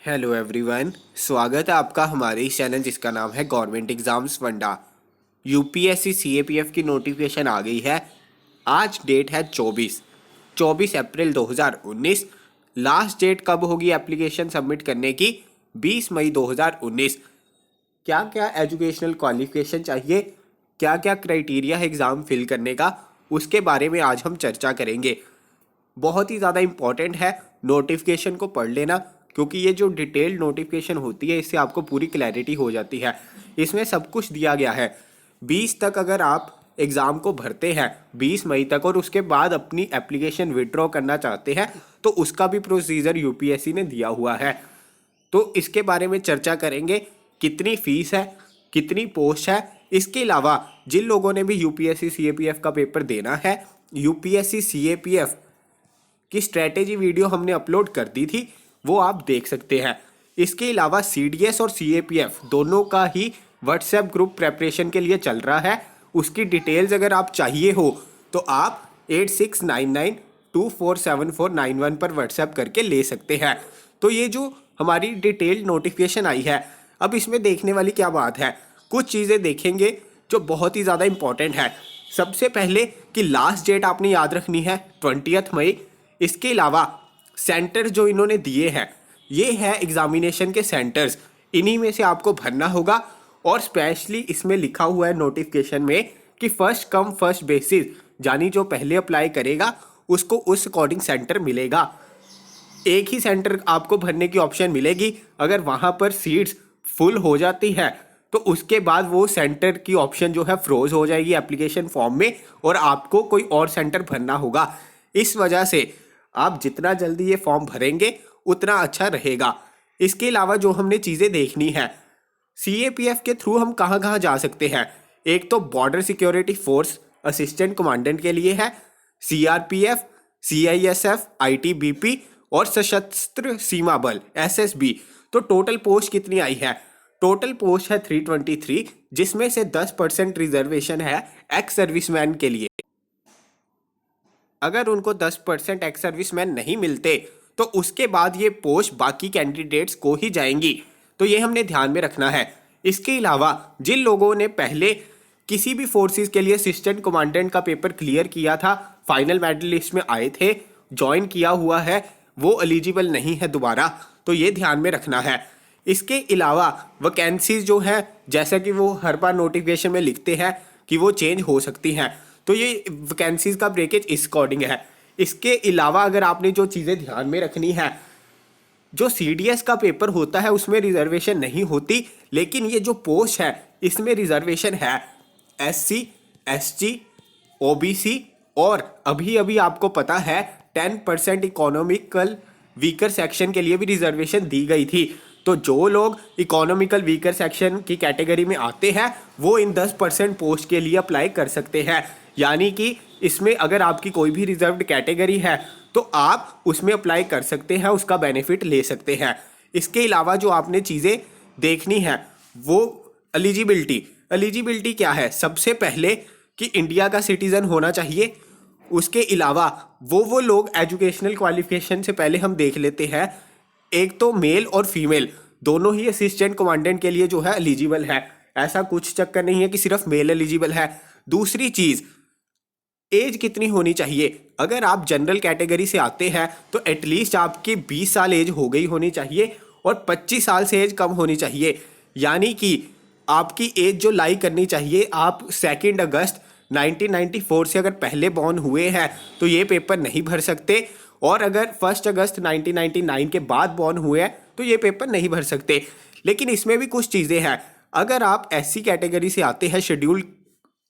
Hello everyone, स्वागत है आपका हमारे इस चैनल जिसका नाम है गवर्नमेंट एग्जाम्स फंडा। यूपीएससी सीएपीएफ की नोटिफिकेशन आ गई है। आज डेट है 24 अप्रैल 2019। लास्ट डेट कब होगी एप्लीकेशन सबमिट करने की? 20 मई 2019। क्या क्या एजुकेशनल क्वालिफिकेशन चाहिए, क्या क्या क्राइटेरिया है एग्ज़ाम फिल करने का, उसके बारे में आज हम चर्चा करेंगे। बहुत ही ज़्यादा इम्पॉर्टेंट है, नोटिफिकेशन को पढ़ लेना, क्योंकि ये जो डिटेल्ड नोटिफिकेशन होती है इससे आपको पूरी क्लैरिटी हो जाती है। इसमें सब कुछ दिया गया है। 20 तक अगर आप एग्ज़ाम को भरते हैं, 20 मई तक, और उसके बाद अपनी एप्लीकेशन विड्रॉ करना चाहते हैं तो उसका भी प्रोसीजर यूपीएससी ने दिया हुआ है। तो इसके बारे में चर्चा करेंगे। कितनी फ़ीस है, कितनी पोस्ट है, इसके अलावा जिन लोगों ने भी यूपीएससी सीएपीएफ का पेपर देना है, यूपीएससी सीएपीएफ की स्ट्रैटेजी वीडियो हमने अपलोड कर दी थी, वो आप देख सकते हैं। इसके अलावा सीडीएस और सीएपीएफ दोनों का ही व्हाट्सएप ग्रुप प्रेपरेशन के लिए चल रहा है। उसकी डिटेल्स अगर आप चाहिए हो तो आप 8699247491 पर व्हाट्सएप करके ले सकते हैं। तो ये जो हमारी डिटेल्ड नोटिफिकेशन आई है, अब इसमें देखने वाली क्या बात है, कुछ चीज़ें देखेंगे जो बहुत ही ज़्यादा इंपॉर्टेंट है। सबसे पहले कि लास्ट डेट आपने याद रखनी है 20 मई। इसके अलावा सेंटर जो इन्होंने दिए हैं, ये है एग्जामिनेशन के सेंटर्स, इन्हीं में से आपको भरना होगा। और स्पेशली इसमें लिखा हुआ है नोटिफिकेशन में कि फर्स्ट कम फर्स्ट बेसिस, यानी जो पहले अप्लाई करेगा उसको उस अकॉर्डिंग सेंटर मिलेगा। एक ही सेंटर आपको भरने की ऑप्शन मिलेगी। अगर वहाँ पर सीट्स फुल हो जाती है तो उसके बाद वो सेंटर की ऑप्शन जो है फ्रोज हो जाएगी एप्लीकेशन फॉर्म में, और आपको कोई और सेंटर भरना होगा। इस वजह से आप जितना जल्दी ये फॉर्म भरेंगे उतना अच्छा रहेगा। इसके अलावा जो हमने चीज़ें देखनी है, सीएपीएफ के थ्रू हम कहाँ कहाँ जा सकते हैं। एक तो border security force assistant commandant के लिए है, सीआरपीएफ, सीआईएसएफ, आईटीबीपी और सशस्त्र सीमा बल एसएसबी। तो टोटल पोस्ट कितनी आई है? टोटल पोस्ट है 323, जिसमें से 10% रिजर्वेशन है एक्स सर्विसमैन के लिए। अगर उनको 10% एक्स सर्विसमैन नहीं मिलते तो उसके बाद ये पोस्ट बाकी कैंडिडेट्स को ही जाएंगी। तो ये हमने ध्यान में रखना है। इसके अलावा जिन लोगों ने पहले किसी भी फोर्सेस के लिए असिस्टेंट कमांडेंट का पेपर क्लियर किया था, फाइनल मेरिट लिस्ट में आए थे, ज्वाइन किया हुआ है, वो एलिजिबल नहीं है दोबारा, तो ये ध्यान में रखना है। इसके अलावा वैकेंसीज जो है, जैसा कि वो हर बार नोटिफिकेशन में लिखते हैं कि वो चेंज हो सकती हैं, तो ये वैकेंसीज का ब्रेकेज इस अकॉर्डिंग है। इसके अलावा अगर आपने जो चीज़ें ध्यान में रखनी है, जो सीडीएस का पेपर होता है उसमें रिजर्वेशन नहीं होती, लेकिन ये जो पोस्ट है इसमें रिजर्वेशन है। एससी, एसटी, ओबीसी, और अभी अभी आपको पता है 10% इकोनॉमिकल वीकर सेक्शन के लिए भी रिजर्वेशन दी गई थी। तो जो लोग इकोनॉमिकल वीकर सेक्शन की कैटेगरी में आते हैं वो इन 10% पोस्ट के लिए अप्लाई कर सकते हैं। यानी कि इसमें अगर आपकी कोई भी रिजर्व्ड कैटेगरी है तो आप उसमें अप्लाई कर सकते हैं, उसका बेनिफिट ले सकते हैं। इसके अलावा जो आपने चीज़ें देखनी है वो एलिजिबिलिटी क्या है? सबसे पहले कि इंडिया का सिटीज़न होना चाहिए। उसके अलावा वो लोग एजुकेशनल क्वालिफिकेशन से पहले हम देख लेते हैं। एक तो मेल और फीमेल दोनों ही असिस्टेंट कमांडेंट के लिए जो है एलिजिबल है, ऐसा कुछ चक्कर नहीं है कि सिर्फ मेल एलिजिबल है। दूसरी चीज़, एज कितनी होनी चाहिए? अगर आप जनरल कैटेगरी से आते हैं तो एटलीस्ट आपकी 20 साल एज हो गई होनी चाहिए और 25 साल से एज कम होनी चाहिए। यानी कि आपकी एज जो लाई करनी चाहिए, आप 2 अगस्त 1994 से अगर पहले बॉर्न हुए हैं तो ये पेपर नहीं भर सकते, और अगर 1 अगस्त 1999 के बाद बॉर्न हुए हैं तो ये पेपर नहीं भर सकते। लेकिन इसमें भी कुछ चीज़ें हैं। अगर आप एससी कैटेगरी से आते हैं, शेड्यूल्ड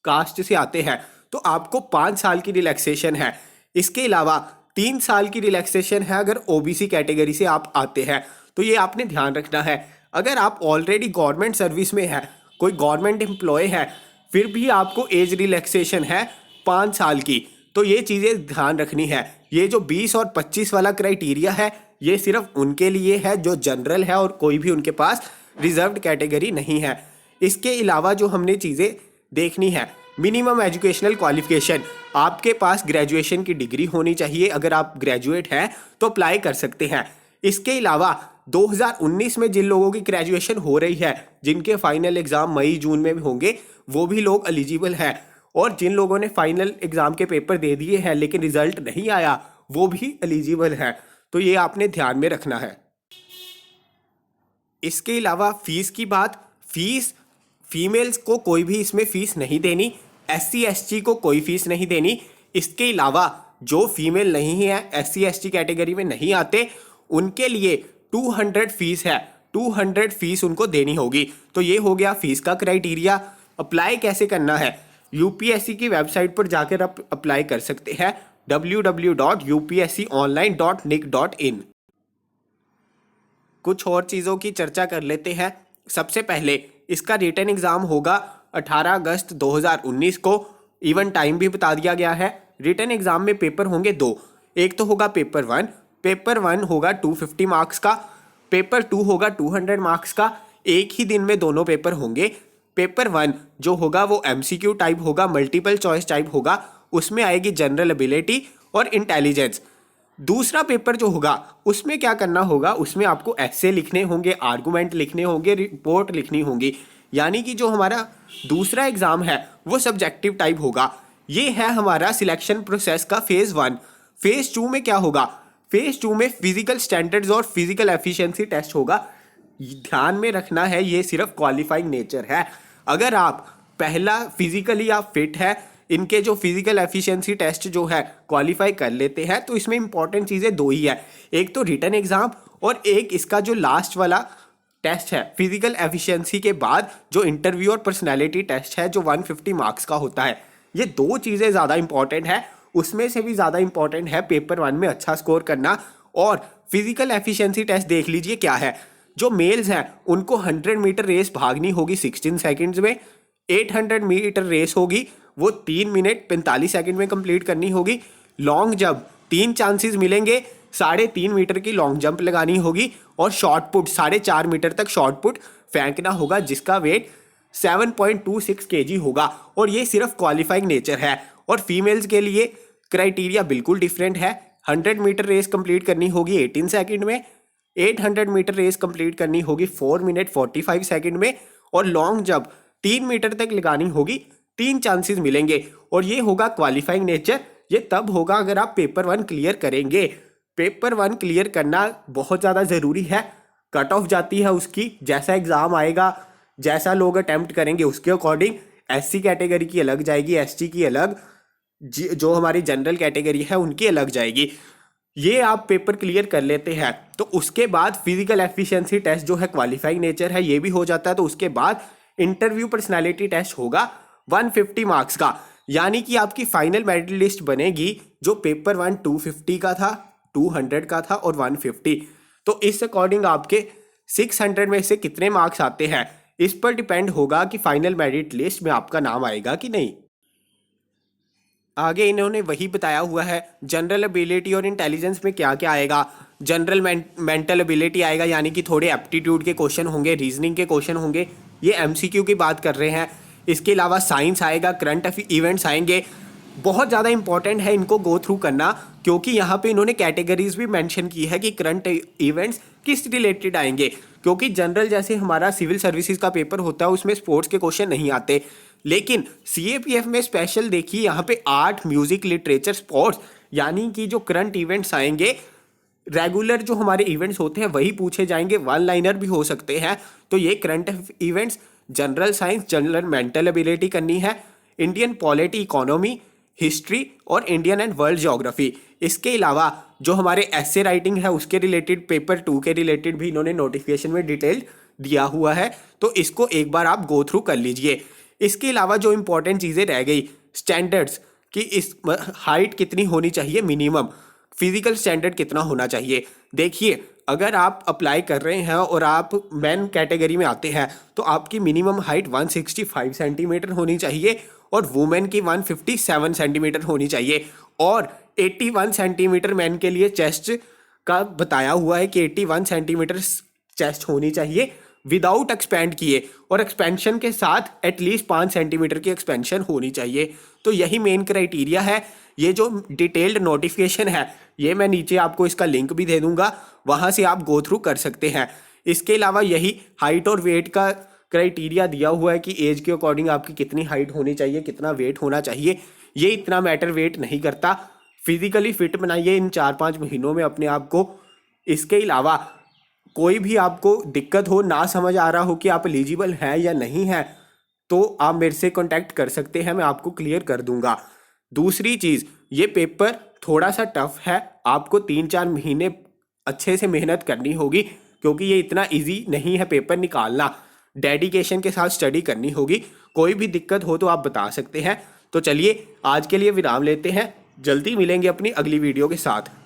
कास्ट से आते हैं, तो आपको 5 साल की रिलैक्सेशन है। इसके अलावा 3 साल की रिलैक्सेशन है अगर ओबीसी कैटेगरी से आप आते हैं, तो ये आपने ध्यान रखना है। अगर आप ऑलरेडी गवर्नमेंट सर्विस में है, कोई गवर्नमेंट एम्प्लॉय है, फिर भी आपको एज रिलैक्सेशन है 5 साल की, तो ये चीज़ें ध्यान रखनी है। ये जो 20 और 25 वाला क्राइटेरिया है ये सिर्फ उनके लिए है जो जनरल है और कोई भी उनके पास रिजर्व्ड कैटेगरी नहीं है। इसके अलावा जो हमने चीज़ें देखनी है, मिनिमम एजुकेशनल क्वालिफिकेशन, आपके पास ग्रेजुएशन की डिग्री होनी चाहिए। अगर आप ग्रेजुएट हैं तो अप्लाई कर सकते हैं। इसके अलावा 2019 में जिन लोगों की ग्रेजुएशन हो रही है, जिनके फाइनल एग्जाम मई जून में भी होंगे, वो भी लोग एलिजिबल हैं। और जिन लोगों ने फाइनल एग्जाम के पेपर दे दिए हैं लेकिन रिजल्ट नहीं आया, वो भी एलिजिबल है। तो ये आपने ध्यान में रखना है। इसके अलावा फीस की बात, फीस फीमेल्स को कोई भी इसमें फीस नहीं देनी, SC ST को कोई फीस नहीं देनी। इसके अलावा जो फीमेल नहीं है, SC ST कैटेगरी में नहीं आते, उनके लिए 200 फीस है, 200 फीस उनको देनी होगी। तो ये हो गया फीस का क्राइटेरिया। अप्लाई कैसे करना है, UPSC की वेबसाइट पर जाकर आप अप्लाई कर सकते हैं, www.upsconline.nic.in। कुछ और चीज़ों की चर्चा कर लेते हैं। सबसे पहले इसका रिटन एग्ज़ाम होगा 18 अगस्त 2019 को। इवन टाइम भी बता दिया गया है। रिटन एग्ज़ाम में पेपर होंगे दो, एक तो होगा पेपर 1, पेपर 1 होगा 250 मार्क्स का, पेपर 2 होगा 200 मार्क्स का। एक ही दिन में दोनों पेपर होंगे। पेपर 1 जो होगा वो MCQ टाइप होगा, मल्टीपल चॉइस टाइप होगा, उसमें आएगी जनरल एबिलिटी और इंटेलिजेंस। दूसरा पेपर जो होगा उसमें क्या करना होगा, उसमें आपको ऐसे लिखने होंगे, आर्गूमेंट लिखने होंगे, रिपोर्ट लिखनी होंगी। यानी कि जो हमारा दूसरा एग्जाम है वो सब्जेक्टिव टाइप होगा। ये है हमारा सिलेक्शन प्रोसेस का फेज़ 1। फेज़ 2 में क्या होगा, फेज़ 2 में फिजिकल स्टैंडर्ड्स और फिजिकल एफिशिएंसी टेस्ट होगा। ध्यान में रखना है, ये सिर्फ क्वालिफाइंग नेचर है। अगर आप पहला फिजिकली आप फिट है, इनके जो फिजिकल एफिशिएंसी टेस्ट जो है क्वालिफाई कर लेते हैं, तो इसमें इंपॉर्टेंट चीज़ें दो ही है, एक तो रिटन एग्जाम और एक इसका जो लास्ट वाला टेस्ट है फिजिकल एफिशिएंसी के बाद जो इंटरव्यू और पर्सनैलिटी टेस्ट है जो 150 मार्क्स का होता है। ये दो चीज़ें ज़्यादा इंपॉर्टेंट है। उसमें से भी ज़्यादा इंपॉर्टेंट है पेपर 1 में अच्छा स्कोर करना। और फिजिकल एफिशिएंसी टेस्ट देख लीजिए क्या है। जो मेल्स हैं उनको 100 मीटर रेस भागनी होगी 16 सेकेंड्स में, 800 मीटर रेस होगी वो 3 मिनट 45 सेकंड में कंप्लीट करनी होगी। लॉन्ग जंप 3 चांसेस मिलेंगे, 3.5 मीटर की लॉन्ग जंप लगानी होगी। और शॉर्ट पुट 4.5 मीटर तक शॉर्ट पुट फेंकना होगा, जिसका वेट 7.26 kg होगा। और ये सिर्फ क्वालिफाइंग नेचर है। और फीमेल्स के लिए क्राइटेरिया बिल्कुल डिफरेंट है। 100 मीटर रेस कंप्लीट करनी होगी 18 सेकंड में, 800 मीटर रेस कंप्लीट करनी होगी 4 मिनट 45 सेकंड में। और लॉन्ग जंप 3 मीटर तक लगानी होगी, 3 चांसेस मिलेंगे। और ये होगा क्वालिफाइंग नेचर। ये तब होगा अगर आप पेपर 1 क्लियर करेंगे। पेपर 1 क्लियर करना बहुत ज़्यादा ज़रूरी है। कट ऑफ जाती है उसकी, जैसा एग्ज़ाम आएगा, जैसा लोग अटैम्प्ट करेंगे उसके अकॉर्डिंग। SC कैटेगरी की अलग जाएगी, ST की अलग, जो हमारी जनरल कैटेगरी है उनकी अलग जाएगी। ये आप पेपर क्लियर कर लेते हैं तो उसके बाद फिजिकल एफिशिएंसी टेस्ट जो है क्वालिफाइंग नेचर है ये भी हो जाता है। तो उसके बाद इंटरव्यू पर्सनालिटी टेस्ट होगा 150 मार्क्स का। यानी कि आपकी फाइनल मेरिट लिस्ट बनेगी जो पेपर 1 250 का था, 200 का था और 150। तो इस अकॉर्डिंग आपके 600 में से कितने मार्क्स आते हैं इस पर डिपेंड होगा कि फाइनल मेरिट लिस्ट में आपका नाम आएगा कि नहीं। आगे इन्होंने वही बताया हुआ है जनरल एबिलिटी और इंटेलिजेंस में क्या क्या आएगा। जनरल मेंटल एबिलिटी आएगा, यानी कि थोड़े एप्टीट्यूड के क्वेश्चन होंगे, रीजनिंग के क्वेश्चन होंगे, ये MCQ की बात कर रहे हैं। इसके अलावा साइंस आएगा, करंट इवेंट्स आएंगे। बहुत ज़्यादा इंपॉर्टेंट है इनको गो थ्रू करना, क्योंकि यहाँ पे इन्होंने कैटेगरीज भी मेंशन की है कि करंट इवेंट्स किस रिलेटेड आएंगे। क्योंकि जनरल जैसे हमारा सिविल सर्विसेज का पेपर होता है उसमें स्पोर्ट्स के क्वेश्चन नहीं आते, लेकिन CAPF में स्पेशल देखिए यहाँ पे आर्ट, म्यूजिक, लिटरेचर, स्पोर्ट्स, यानी कि जो करंट इवेंट्स आएंगे, रेगुलर जो हमारे इवेंट्स होते हैं वही पूछे जाएंगे, वन लाइनर भी हो सकते हैं। तो ये current events, general science, general mental ability करनी है, इंडियन पॉलिटी, इकोनॉमी, हिस्ट्री और इंडियन एंड वर्ल्ड ज्योग्राफी। इसके अलावा जो हमारे ऐसे राइटिंग है उसके रिलेटेड, पेपर 2 के रिलेटेड भी इन्होंने नोटिफिकेशन में डिटेल दिया हुआ है, तो इसको एक बार आप गो थ्रू कर लीजिए। इसके अलावा जो इंपॉर्टेंट चीज़ें रह गई, स्टैंडर्ड्स कि इस हाइट कितनी होनी चाहिए मिनिमम, फिजिकल स्टैंडर्ड कितना होना चाहिए। देखिए अगर आप अप्लाई कर रहे हैं और आप मैन कैटेगरी में आते हैं तो आपकी मिनिमम हाइट 165 सेंटीमीटर होनी चाहिए और वुमेन की 157 सेंटीमीटर होनी चाहिए। और 81 सेंटीमीटर मैन के लिए चेस्ट का बताया हुआ है कि 81 सेंटीमीटर चेस्ट होनी चाहिए। विदाउट एक्सपेंड किए, और एक्सपेंशन के साथ एटलीस्ट 5 सेंटीमीटर की एक्सपेंशन होनी चाहिए। तो यही मेन क्राइटेरिया है। ये जो डिटेल्ड नोटिफिकेशन है ये मैं नीचे आपको इसका लिंक भी दे दूंगा, वहाँ से आप गो थ्रू कर सकते हैं। इसके अलावा यही हाइट और वेट का क्राइटेरिया दिया हुआ है कि एज के अकॉर्डिंग आपकी कितनी हाइट होनी चाहिए, कितना वेट होना चाहिए। ये इतना मैटर वेट नहीं करता। फिजिकली फिट बनाइए इन 4-5 महीनों में अपने आप को। इसके अलावा कोई भी आपको दिक्कत हो, ना समझ आ रहा हो कि आप एलिजिबल हैं या नहीं हैं, तो आप मेरे से कांटेक्ट कर सकते हैं, मैं आपको क्लियर कर दूंगा। दूसरी चीज़, ये पेपर थोड़ा सा टफ है, आपको 3-4 महीने अच्छे से मेहनत करनी होगी, क्योंकि ये इतना इजी नहीं है पेपर निकालना। डेडिकेशन के साथ स्टडी करनी होगी। कोई भी दिक्कत हो तो आप बता सकते हैं। तो चलिए आज के लिए विराम लेते हैं, जल्दी मिलेंगे अपनी अगली वीडियो के साथ।